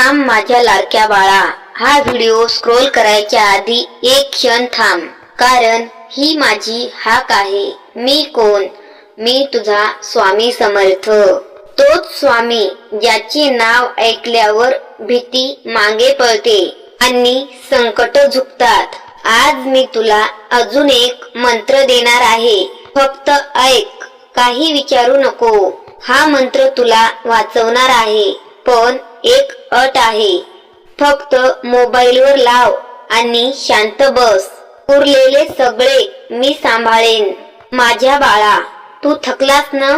थांब माझ्या लाडक्या बाळा, हा व्हिडिओ स्क्रोल करायच्या आधी एक क्षण थांब, कारण ही माझी हाक आहे. मी कोण? मी तुझा स्वामी समर्थ, तोच स्वामी ज्याचे नाव ऐकल्यावर भीती मागे पळते आणि संकट झुकतात. आज मी तुला अजून एक मंत्र देणार आहे, फक्त ऐक, काही विचारू नको. हा मंत्र तुला वाचवणार आहे, पण एक अट आहे. फक्त मोबाईलवर लाव आणि शांत बस. उरलेले सगळे मी सांभाळेन. माझ्या बाळा, तू थकलास ना?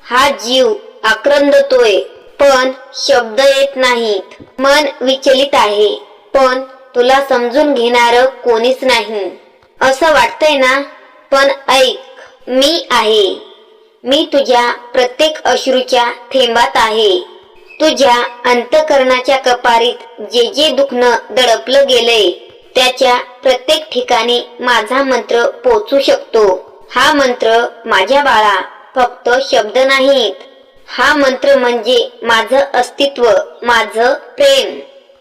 हा जीव आक्रंदतोय पण शब्द येत नाहीत. मन विचलित आहे पण तुला समजून घेणारं कोणीच नाही. असं वाटतंय ना? पण ऐक, मी आहे. मी तुझ्या प्रत्येक अश्रूच्या थेंबात आहे. तुझ्या अंतःकरणाच्या कपारीत जे जे दुखणं दडपलं गेलंय त्याच्या प्रत्येक ठिकाणी माझा मंत्र पोचू शकतो. हा मंत्र माझ्या बाळा फक्त शब्द नाहीत. हा मंत्र म्हणजे माझं अस्तित्व, माझं प्रेम,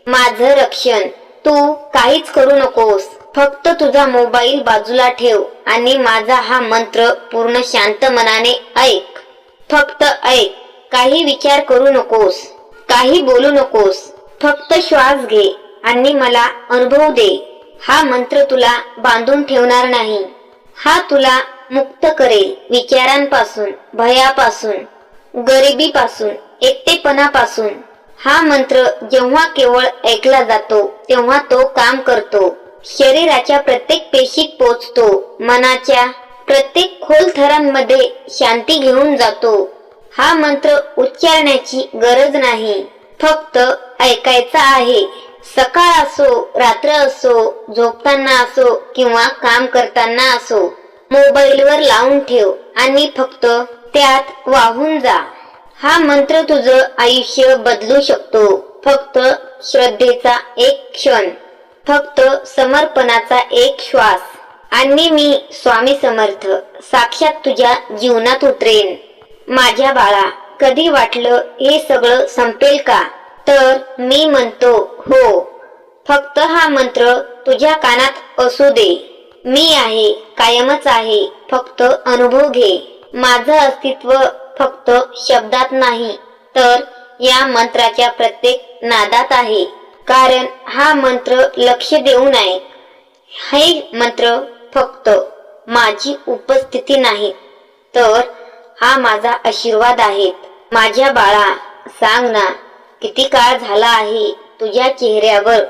माझं रक्षण. तू काहीच करू नकोस. फक्त तुझा मोबाईल बाजूला ठेव आणि माझा हा मंत्र पूर्ण शांत मनाने ऐक. फक्त ऐक. काही विचार करू नकोस, काही बोलू नकोस. फक्त श्वास घे आणि मला अनुभव दे. हा मंत्र तुला बांधून ठेवणार नाही. हा तुला मुक्त करेल विचारांपासून, भयापासून, गरिबीपासून, एकटेपणापासून. हा मंत्र जेव्हा केवळ ऐकला जातो तेव्हा तो काम करतो. शरीराच्या प्रत्येक पेशीत पोचतो. मनाच्या प्रत्येक खोल थरांमध्ये शांती घेऊन जातो. हा मंत्र उच्चारण्याची गरज नाही, फक्त ऐकायचा आहे. सकाळ असो, रात्र असो, झोपताना असो किंवा काम करताना असो. मोबाईलवर लावून ठेव आणि फक्त त्यात वाहून जा. हा मंत्र तुझं आयुष्य बदलू शकतो. फक्त श्रद्धेचा एक क्षण, फक्त समर्पणाचा एक श्वास, आणि मी स्वामी समर्थ साक्षात तुझ्या जीवनात उतरेन. माझ्या बाळा, कधी वाटलं हे सगळं संपेल का? तर मी म्हणतो हो. फक्त हा मंत्र तुझ्या कानात असू दे. मी आहे, कायमच आहे. फक्त अनुभव घे. माझं अस्तित्व फक्त शब्दात नाही तर या मंत्राच्या प्रत्येक नादात आहे. कारण हा मंत्र लक्ष देऊ नये. हे मंत्र फक्त माझी उपस्थिती नाही तर हा माझा आशीर्वाद आहे. माझ्या बाळा, सांग ना, किती काळ झाला आहे तुझ्या चेहऱ्यावर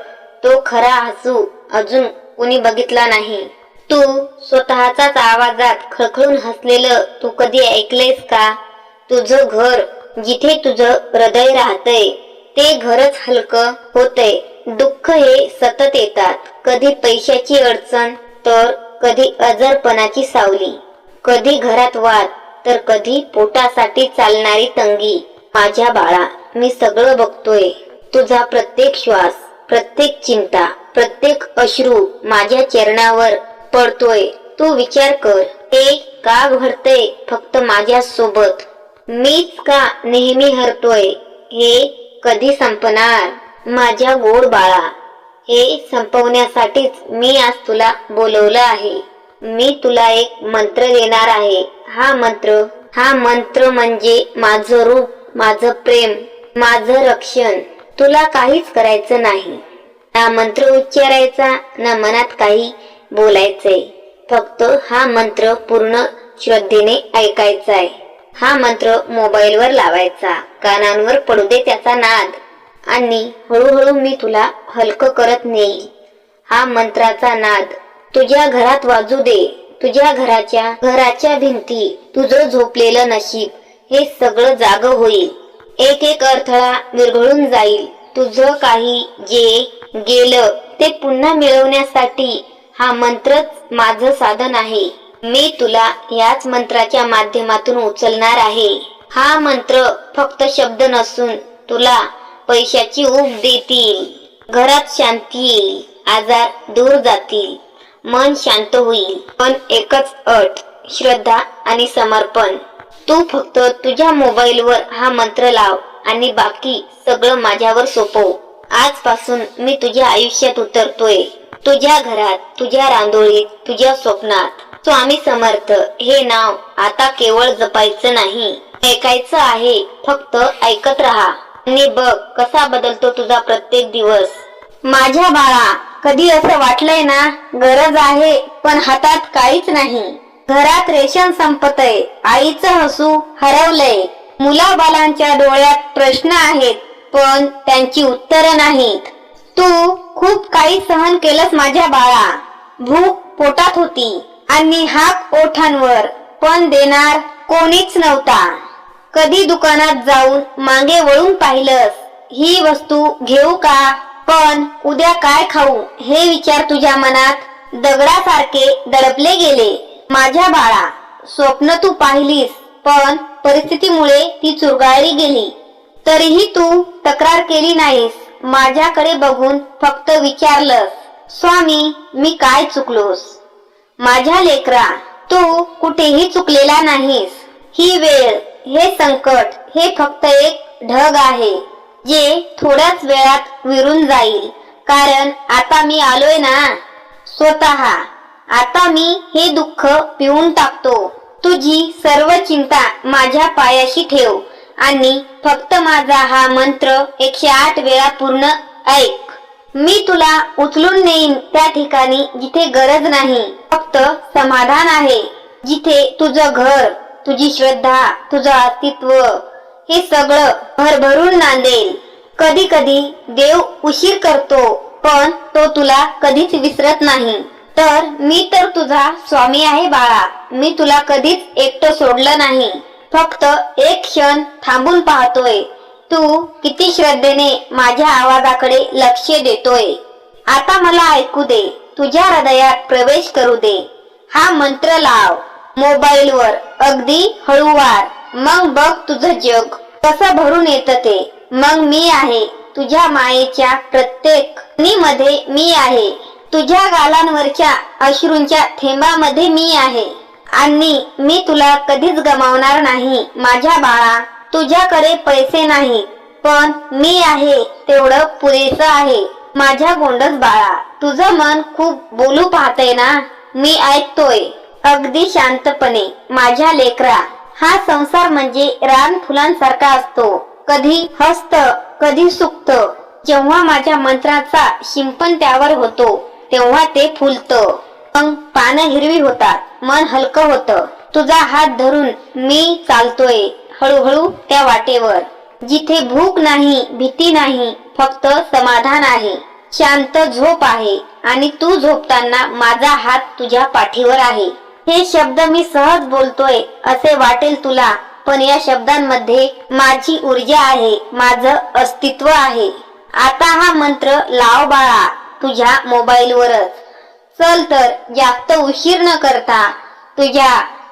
तो खरा हसू अजून कुणी बघितला नाही. तू स्वतःचाच आवाजात खळखळून हसलेलं तू कधी ऐकलेस का? तुझं घर, जिथे तुझं हृदय राहतंय, ते घरच हलकं होतंय. दुःख हे सतत येतात. कधी पैशाची अडचण, तर कधी आजारपणाची सावली, कधी घरात वाद, तर कधी पोटासाठी चालणारी तंगी. माझ्या बाळा, मी सगळं बघतोय. तुझा प्रत्येक श्वास, प्रत्येक चिंता, प्रत्येक अश्रू माझ्या चरणावर पडतोय. तू विचार कर, हे का घडतंय फक्त माझ्या सोबत? मीच का नेहमी हरतोय? हे कधी संपणार? माझ्या गोड बाळा, हे संपवण्यासाठीच मी आज तुला बोलवलं आहे. मी तुला एक मंत्र देणार आहे. हा मंत्र म्हणजे माझं रूप, माझं प्रेम, माझं रक्षण. तुला काहीच करायचं नाही, ना मंत्र उच्चारायचा, ना मनात काही बोलायचंय. फक्त हा मंत्र पूर्ण श्रद्धेने ऐकायचाय. हा मंत्र मोबाईलवर लावायचा, कानांवर पडू दे त्याचा नाद, आणि हळूहळू मी तुला हलकं करत नेईल. हा मंत्राचा नाद तुझ्या घरात वाजू दे. तुझ्या घराच्या भिंती, तुझं झोपलेलं नशीब, हे सगळं जागं होईल. एक एक अडथळा विरघळून जाईल. तुझं काही जे गेलं ते पुन्हा मिळवण्यासाठी हा मंत्रच माझं साधन आहे. मी तुला याच मंत्राच्या माध्यमातून उचलणार आहे. हा मंत्र फक्त शब्द नसून तुला पैशाची ऊब देतील, घरात शांती येईल, आजार दूर जातील, मन शांत होईल. पण एकच अट, श्रद्धा आणि समर्पण. तू फक्त तुझ्या मोबाईलवर हा मंत्र लाव आणि बाकी सगळं माझ्यावर सोपव. आजपासून मी तुझ्या आयुष्यात उतरतोय. तुझ्या घरात, तुझ्या रांगोळीत, तुझ्या स्वप्नात. स्वामी समर्थ हे नाव आता केवळ जपायचं नाही, ऐकायचं आहे. फक्त ऐकत राहा आणि बघ कसा बदलतो तुझा प्रत्येक दिवस. माझ्या बाळा, कधी असं वाटलंय ना, गरज आहे पण हातात काहीच नाही. घरात रेशन संपतय, आईचं हसू हरवलंय, मुलाबालांच्या डोळ्यात प्रश्न आहेत पण त्यांची उत्तरं नाहीत. तू खूप काही सहन केलंस माझ्या बाळा. भूक पोटात होती आणि हाक ओठांवर, पण देणार कोणीच नव्हता. कधी दुकानात जाऊन मागे वळून पाहिलंस, ही वस्तू घेऊ का, पण उद्या काय खाऊ हे विचार तुझ्या मनात दगडासारखे दडपले गेले. माझ्या बाळा, स्वप्न तू पाहिलीस पण परिस्थितीमुळे ती चुरगाळली गेली. तरीही तू तक्रार केली नाहीस. माझ्याकडे बघून फक्त विचारलंस, स्वामी मी काय चुकलोस. माझ्या लेकरा, तू कुठेही चुकलेला नाहीस. ही वेळ, हे संकट, हे फक्त एक ढग आहे जे थोड्याच वेळात विरून जाईल. कारण आता मी आलोय ना स्वतः. आता मी हे दुःख पिऊन टाकतो. तुझी सर्व चिंता माझ्या पायाशी ठेव आणि फक्त माझा हा मंत्र 108 वेळा पूर्ण ऐक. मी तुला उचलून नेईन त्या ठिकाणी जिथे गरज नाही, फक्त समाधान आहे. जिथे तुझं घर, तुझी श्रद्धा, तुझं अस्तित्व हे सगळं भरभरून नांदेल. कधी कधी देव उशीर करतो पण तो तुला कधीच विसरत नाही. तर मी तर तुझा स्वामी आहे बाळा. मी तुला कधीच एकटं सोडलं नाही. फक्त एक क्षण थांबून पाहतोय, तू किती श्रद्धेने माझ्या आवाजाकडे लक्ष देतोय. आता मला ऐकू दे, तुझ्या हृदयात प्रवेश करू दे. हा मंत्र लाव मोबाईलवर अगदी हळूवार. मग बघ तुझं जग कसं भरून येतं ते. मग मी आहे, तुझ्या मायेच्या प्रत्येक मध्ये मी आहे. तुझ्या गालांवरच्या अश्रूंच्या थेंबामध्ये मी आहे आणि मी तुला कधीच गमावणार नाही माझ्या बाळा. तुझ्याकडे पैसे नाही पण मी आहे तेवढं पुरेसं आहे माझ्या गोंडस बाळा. तुझं मन खूप बोलू पाहतंय ना, मी ऐकतोय अगदी शांतपणे. माझ्या लेकरा, हा संसार म्हणजे रान फुलांसारखा असतो. कधी हसत, कधी सुकत. जेव्हा माझ्या मंत्राचा शिंपण त्यावर होतो तेव्हा ते फुलतं. मग पानं हिरवी होतात, मन हलकं होतं. तुझा हात धरून मी चालतोय हळूहळू त्या वाटेवर, जिथे भूक नाही, भीती नाही, फक्त समाधान आहे. शांत झोप आहे आणि तू झोपताना माझा हात तुझ्या पाठीवर आहे. हे शब्द मी सहज बोलतोय असे वाटेल तुला, पण या शब्दांमध्ये माझी ऊर्जा आहे, माझं अस्तित्व आहे. आता हा मंत्र लाव बाळा तुझ्या मोबाईलवरच. चल तर जास्त उशीर न करता तुझ्या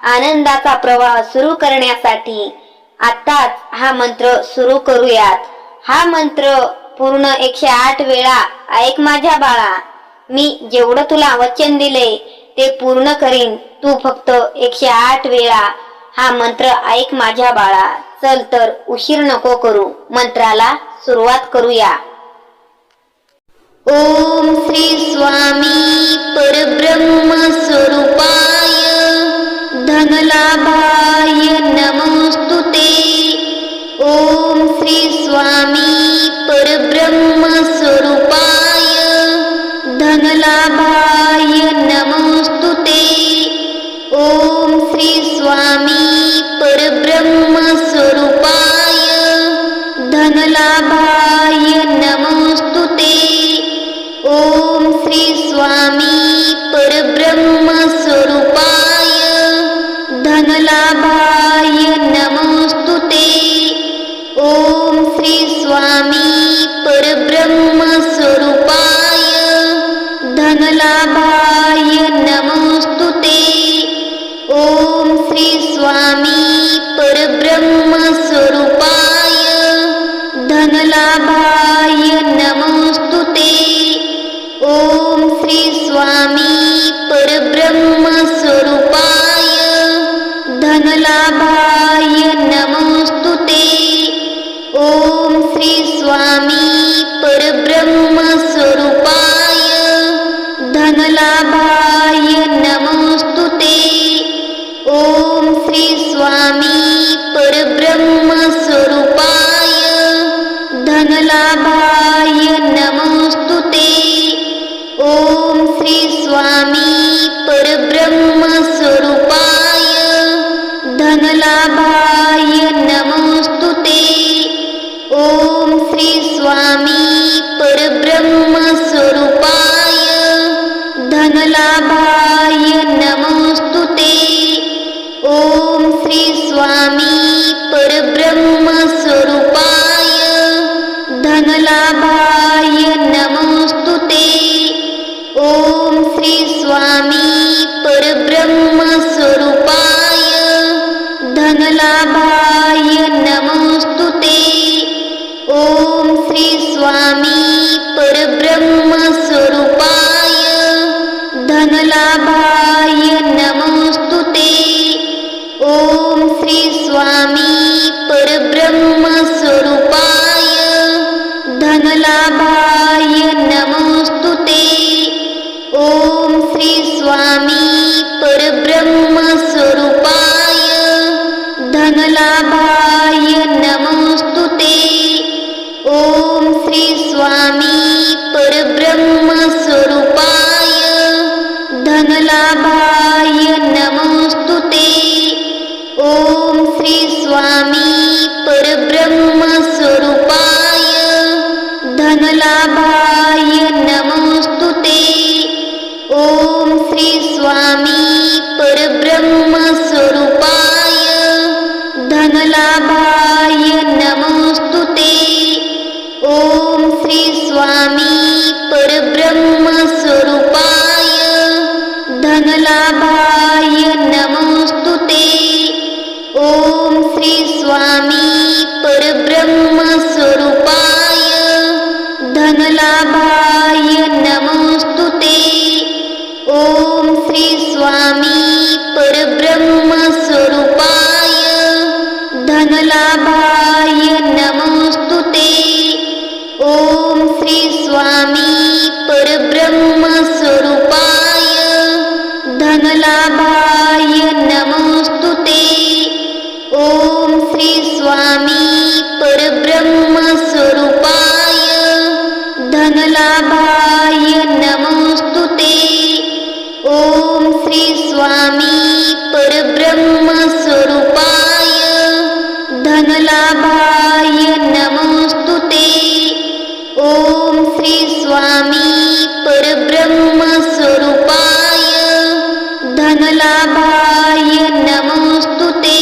आनंदाचा प्रवाह सुरू करण्यासाठी आताच हा मंत्र सुरू करूयात. हा मंत्र पूर्ण 108 वेळा ऐक माझ्या बाळा. मी जेवढं तुला वचन दिले ते पूर्ण करीन. तू फक्त 108 वेळा हा मंत्र ऐक माझ्या बाळा. चल तर उशीर नको करू, मंत्राला सुरुवात करूया. ओम श्री स्वामी परब्रह्म स्वरूपाय धनलाभाय नमोस्तुते. ओम श्री स्वामी परब्रह्म स्वरूपाय धनलाभाय नमोस्तुते. ओम श्री स्वामी परब्रह्म स्वरूपाय धनलाभाय नमोस्तुते. ओम श्री स्वामी परब्रह्म स्वरूपाय धनलाभाय नमोस्तुते. ओम श्री स्वामी परब्रह्म स्वरूपाय धनलाभाय नमोस्तुते. ओम श्री स्वामी परब्रह्म स्वरूपाय धनलाभाय नमोस्तुते. ओम श्री स्वामी परब्रह्म स्वरूपाय धनलाभाय नमोस्तुते. ओम श्री स्वामी परब्रह्म स्वामी परब्रह्म स्वरूपाय धनलाभाय नमोस्तुते। ओम श्री स्वामी परब्रह्म स्वरूपाय धनलाभाय नमोस्तुते। ओम श्री स्वामी परब्रह्म स्वरूपाय धनलाभाय नमोस्तुते। ओम श्री स्वामी परब्रह्म स्वरूपाय धनलाभाय नमोस्तुते। ओम श्री स्वामी परब्रह्म स्वरूपाय धनलाभाय नमोस्तुते। ओम श्री स्वामी परब्रह्म स्वरूपाय धनलाभाय नमोस्तुते। ओम श्री स्वामी परब्रह्म स्वरूपाय धनलाभाय नमोस्तुते। ओम श्री स्वामी परब्रह्म स्वरूपाय धनलाभाय नमोस्तुते। ओम श्री स्वामी परब्रह्म स्वरूपाय धनलाभाय नमोस्तुते। ओम श्री स्वामी परब्रह्म स्वरूपाय धनलाभाय नमोस्तुते। ओम श्री स्वामी परब्रह्म स्वरूपाय धनलाभाय नमोस्तुते। ओम श्री स्वामी परब्रह्म स्वरूपाय धनलाभाय नमोस्तुते। ओम श्री स्वामी परब्रह्म स्वरूपाय धनलाभाय नमोस्तुते। ओम श्री स्वामी परब्रह्म स्वरूपाय धनलाभाय नमोस्तुते। ओम श्री स्वामी परब्रह्म स्वरूपाय धनलाभाय नमोस्तुते। ओम श्री स्वामी परब्रह्म स्वरूपाय धनलाभाय नमोस्तुते। ओम श्री स्वामी परब्रह्म स्वरूपाय धनलाभाय नमोस्तुते।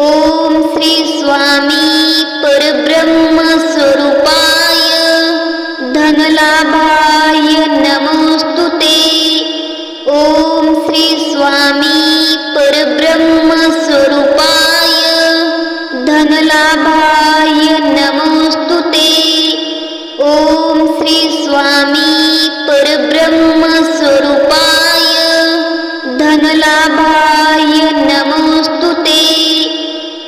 ओम श्री स्वामी परब्रह्म स्वरूपाय धनलाभाय नमोस्तुते। ओम श्री स्वामी परब्रह्म स्वरूपाय धनलाभाय नमोस्तुते। ओम श्री स्वामी परब्रह्म स्वरूपाय धनलाभाय नमोस्तुते।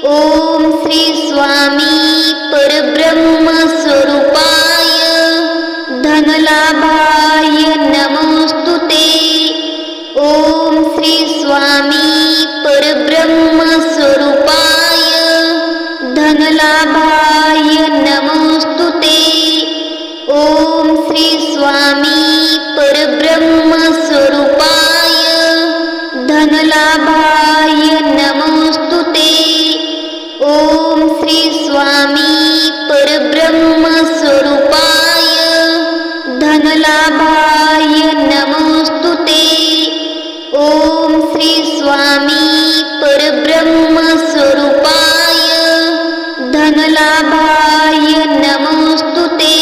ओम श्री स्वामी परब्रह्म स्वरूपाय धनलाभाय नमोस्तुते। ओम श्री स्वामी परब्रह्म स्वरूपाय धनलाभाय नमोस्तुते। ओम श्री स्वामी परब्रह्म स्वरूपाय धनलाभाय नमोस्तुते। ओम श्री स्वामी परब्रह्म स्वरूपाय धनलाभाय नमोस्तुते। ओम श्री स्वामी परब्रह्म स्वरूपाय धनलाभाय नमोस्तुते।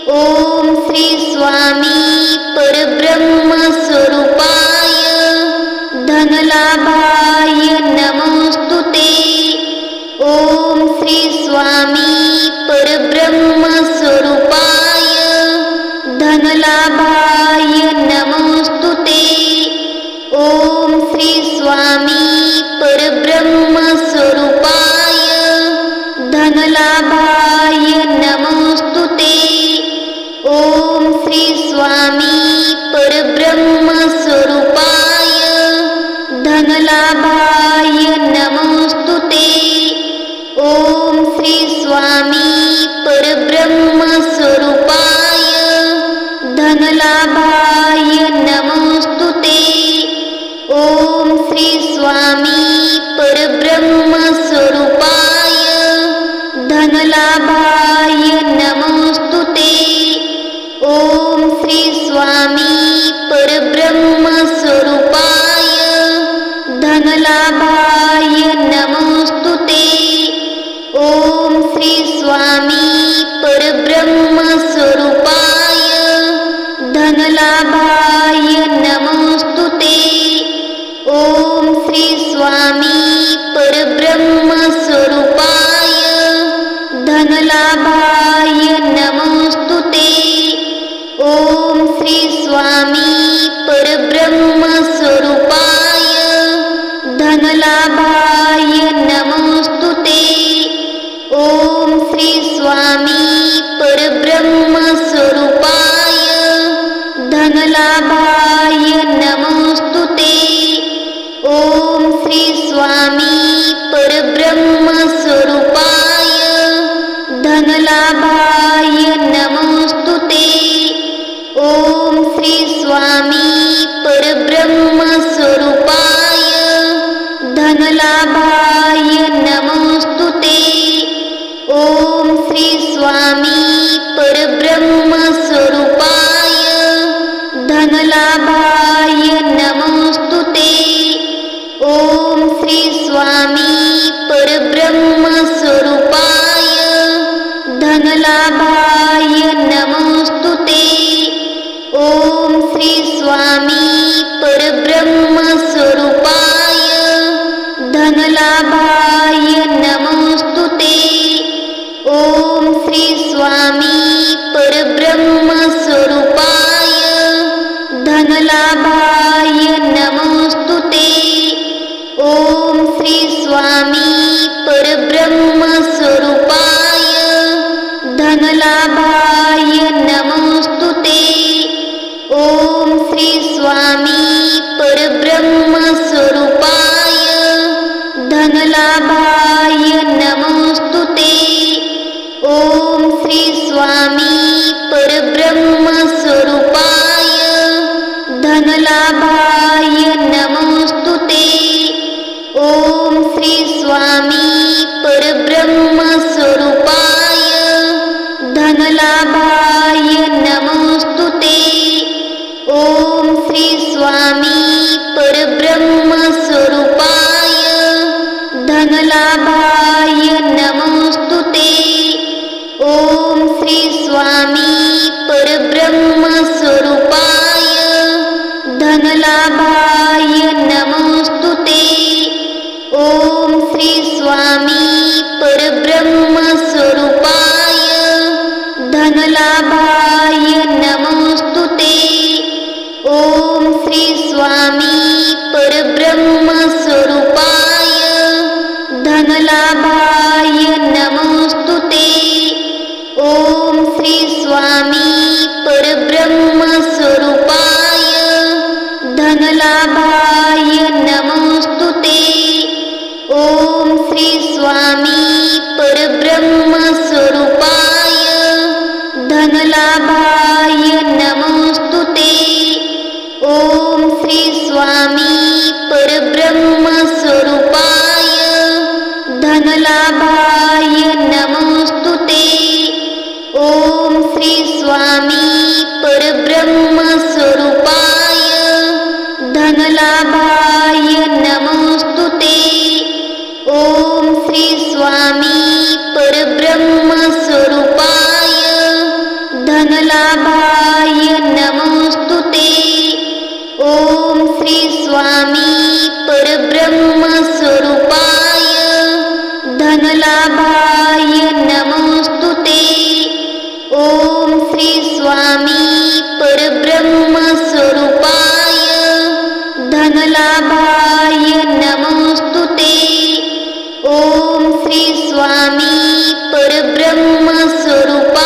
ओम श्री स्वामी परब्रह्म स्वरूपाय धनलाभाय नमोस्तुते। ओम श्री स्वामी परब्रह्म स्वरूपाय धनलाभाय नमोस्तुते। ओम श्री स्वामी परब्रह्म स्वरूपाय धनलाभाय नमोस्तुते। ओम श्री स्वामी परब्रह्म स्वरूपाय धनलाभाय नमोस्तुते। ओम श्री स्वामी परब्रह्म स्वरूपाय धनलाभाय श्री स्वामी परब्रह्म स्वरूपाय धनलाभाय नमोस्तुते। ओम श्री स्वामी परब्रह्म स्वरूपाय धनलाभाय नमोस्तुते। ओम श्री स्वामी परब्रह्म स्वरूपाय धनलाभाय नमोस्तुते। ओम श्री स्वामी परब्रह्म स्वरूपाय धनलाभाय नमोस्तुते। ओम श्री स्वामी परब्रह्म स्वरूपाय धनलाभाय नमोस्तुते। ओम श्री स्वामी परब्रह्म स्वरूपाय धनलाभाय नमोस्तुते। ओम श्री स्वामी परब्रह्म स्वरूपाय धनलाभाय नमोस्तुते। ओम श्री स्वामी परब्रह्म स्वरूपाय धनलाभाय नमोस्तुते। ओम श्री स्वामी परब्रह्म स्वरूपाय धनलाभाय नमोस्तुते। ओम श्री स्वामी परब्रह्म स्वरूपाय धनलाभाय नमोस्तुते। ओम श्री स्वामी परब्रह्म स्वरूपाय धनलाभाय नमोस्तुते। ओम श्री स्वामी परब्रह्म स्वरूपाय धनलाभाय नमोस्तुते। ओम श्री स्वामी परब्रह्म स्वरूपाय धनलाभाय नमोस्तुते। ओम श्री स्वामी परब्रह्म स्वरूपाय धनलाभाय नमोस्तुते। ओम श्री स्वामी परब्रह्म स्वरूपाय धनलाभाय नमोस्तुते। ओम श्री स्वामी परब्रह्म स्वरूपाय धनलाभाय नमोस्तुते। ओम श्री स्वामी परब्रह्म स्वरूपाय धनलाभाय नमोस्तुते। ओम श्री स्वामी परब्रह्म स्वरूपाय धनलाभाय नमोस्तुते। ओम श्री स्वामी परब्रह्म स्वरूपाय धनलाभाय नमोस्तुते। ओम श्री स्वामी परब्रह्म स्वरूपाय धनलाभाय नमोस्तुते। ओम श्री स्वामी परब्रह्म स्वरूपाय धनलाभाय नमोस्तुते। ओम श्री स्वामी परब्रह्म स्वरूपाय धनलाभाय नमोस्तुते। ओम श्री स्वामी परब्रह्म स्वरूपाय धनलाभाय नमोस्तुते। ओम श्री स्वामी परब्रह्म स्वरूपाय धनलाभाय नमोस्तुते। ओम श्री स्वामी परब्रह्म स्वरूपाय धनलाभाय नमोस्तुते। ओम श्री स्वामी परब्रह्म स्वरूपाय धनलाभाय नमोस्तुते। ओम श्री स्वामी